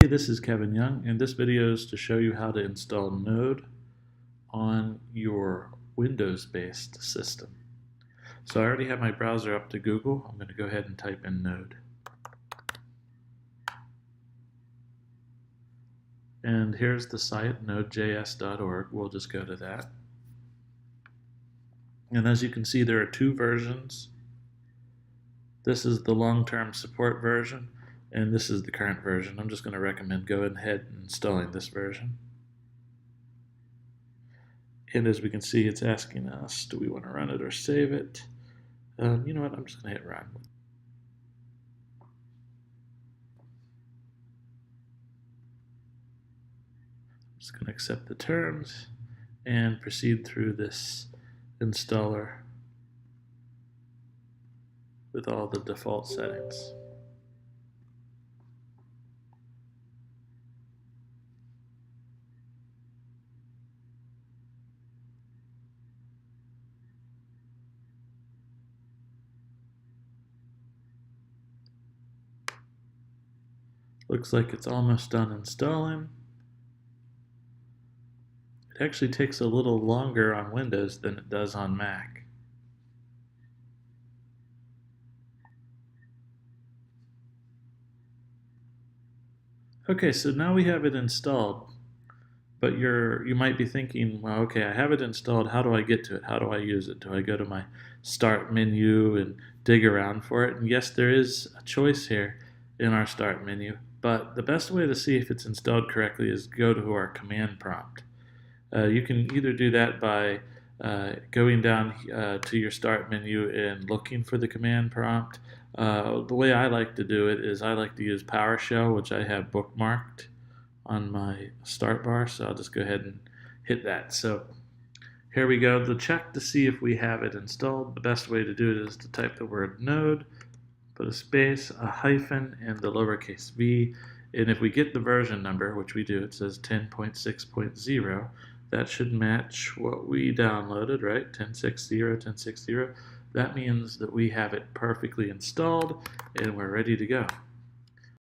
Hey, this is Kevin Young, and this video is to show you how to install Node on your Windows-based system. So I already have my browser up to Google. I'm going to go ahead and type in Node. And here's the site, Node.js.org. We'll just go to that. And as you can see, there are two versions. This is the long-term support version, and this is the current version. I'm just going to recommend going ahead and installing this version. And as we can see, it's asking us, do we want to run it or save it? You know what, I'm just going to hit run. I'm just going to accept the terms and proceed through this installer with all the default settings. Looks like it's almost done installing. It actually takes a little longer on Windows than it does on Mac. Okay, so now we have it installed, but you might be thinking, well, okay, I have it installed. How do I get to it? How do I use it? Do I go to my start menu and dig around for it? And yes, there is a choice here in our start menu, but the best way to see if it's installed correctly is go to our command prompt. You can either do that by going down to your start menu and looking for the command prompt. The way I like to do it is I like to use PowerShell, which I have bookmarked on my start bar, so I'll just go ahead and hit that. So here we go. To check to see if we have it installed, the best way to do it is to type the word node, put a space, a hyphen, and the lowercase v. And if we get the version number, which we do, it says 10.6.0, that should match what we downloaded, right? 10.6.0, 10.6.0. That means that we have it perfectly installed and we're ready to go.